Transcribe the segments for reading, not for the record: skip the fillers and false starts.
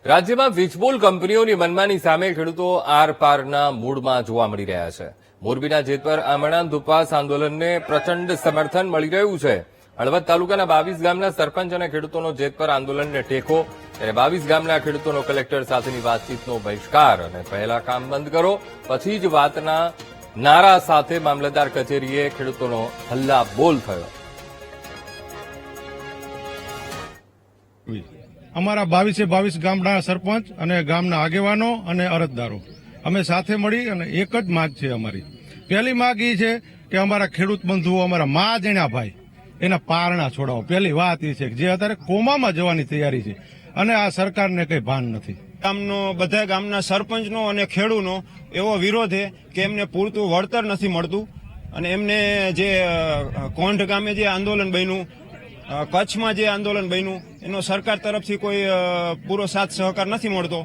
રાજ્યમાં વીજપોલ કંપનીઓની મનમાની સામે ખેડૂતો આરપારના મૂડમાં જોવા મળી રહ્યા છે. મોરબીના જેતપર આમરણા ઉપવાસ આંદોલનને પ્રચંડ સમર્થન મળી રહ્યું છે. હળવદ તાલુકાના 22 ગામના સરપંચ અને ખેડૂતોનો જેતપર આંદોલનને ટેકો. ત્યારે 22 ગામના ખેડૂતોનો કલેક્ટર સાથેની વાતચીતનો બહિષ્કાર અને પહેલા કામ બંધ કરો પછી જ વાતના નારા સાથે મામલતદાર કચેરીએ ખેડૂતોનો હલ્લાબોલ થયો. અમારા 22 ગામના સરપંચ અને ગામના આગેવાનો અને અરજદારો અમે સાથે મળી અને એક જ માંગ છે અમારી. પહેલી માંગ એ છે કે અમારા ખેડૂત બંધુઓ, અમારા મા જેના ભાઈ એના પારણા છોડાવો. પહેલી વાત એ છે કે જે અત્યારે કોમામાં જવાની તૈયારી છે અને આ સરકારને કંઈ ભાન નથી. બધા ગામના સરપંચનો અને ખેડૂતનો એવો વિરોધ છે કે એમને પૂરતું વળતર નથી મળતું અને એમને જે કોંઢ ગામે જે આંદોલન બન્યું, કચ્છમાં જે આંદોલન બન્યું, એનો સરકાર તરફથી કોઈ પૂરો સાથ સહકાર નથી મળતો.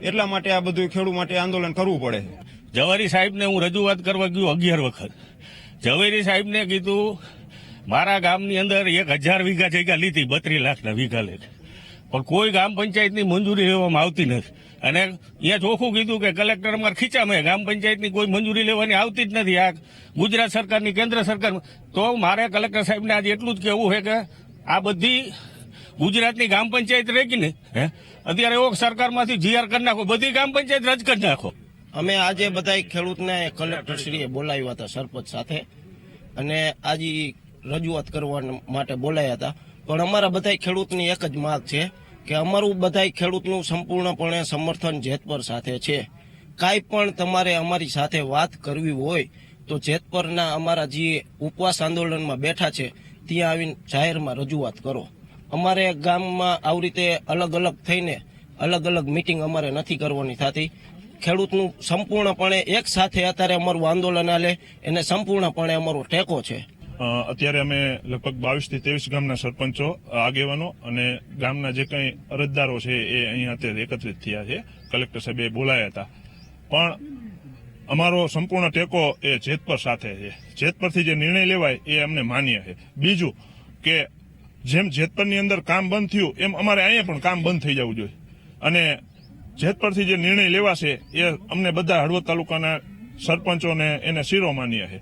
એટલા માટે આ બધું ખેડૂત માટે આંદોલન કરવું પડે. ઝવેરી સાહેબને હું રજૂઆત કરવા ગયો 11 વખત. ઝવેરી સાહેબને કીધું મારા ગામની અંદર 1000 વીઘા જગ્યા લીધી, 32 લાખના વીઘા લે, પણ કોઈ ગ્રામ પંચાયતની મંજૂરી લેવામાં આવતી નથી. અને અહીંયા ચોખ્ખું કીધું કે કલેક્ટર અમારે ખીચામાં, ગ્રામ પંચાયતની કોઈ મંજૂરી લેવાની આવતી જ નથી. આ ગુજરાત સરકારની, કેન્દ્ર સરકાર. તો મારે કલેક્ટર સાહેબને આજે એટલું જ કહેવું છે કે આ બધી ગુજરાતની ગ્રામ પંચાયત રહી ગઈ ને, અત્યારે એવો સરકારમાંથી જીઆર કરી નાખો, બધી ગ્રામ પંચાયત રદ કરી નાખો. અમે આજે બધા ખેડૂતને કલેક્ટરશ્રીએ બોલાવ્યા હતા સરપંચ સાથે, અને આજે રજૂઆત કરવા માટે બોલાયા હતા. પણ અમારા બધા ખેડૂતની એક જ માંગ છે કે અમારું બધા ખેડૂતનું સંપૂર્ણપણે સમર્થન જેતપર સાથે છે. કાંઈ પણ તમારે અમારી સાથે વાત કરવી હોય તો જેતપરના અમારા જે ઉપવાસ આંદોલનમાં બેઠા છે ત્યાં આવીને જાહેરમાં રજૂઆત કરો. અમારે ગામમાં આવી રીતે અલગ અલગ થઈને અલગ અલગ મિટિંગ અમારે નથી કરવાની થતી. ખેડૂતનું સંપૂર્ણપણે એક સાથે અત્યારે અમારું આંદોલન આલે એને સંપૂર્ણપણે અમારો ટેકો છે. અત્યારે અમે લગભગ 22 થી 23 ગામના સરપંચો, આગેવાનો અને ગામના જે કંઈ અરજદારો છે એ અહીંયા અત્યારે એકત્રિત થયા છે. કલેક્ટર સાહેબે બોલાયા હતા, પણ અમારો સંપૂર્ણ ટેકો એ જેતપર સાથે છે. જેતપરથી જે નિર્ણય લેવાય એ અમને માન્ય છે. બીજું કે જેમ જેતપરની અંદર કામ બંધ થયું એમ અમારે અહીંયા પણ કામ બંધ થઈ જવું જોઈએ. અને જેતપરથી જે નિર્ણય લેવાશે એ અમને બધા હળવદ તાલુકાના સરપંચોને એને શિરોમાન્ય છે.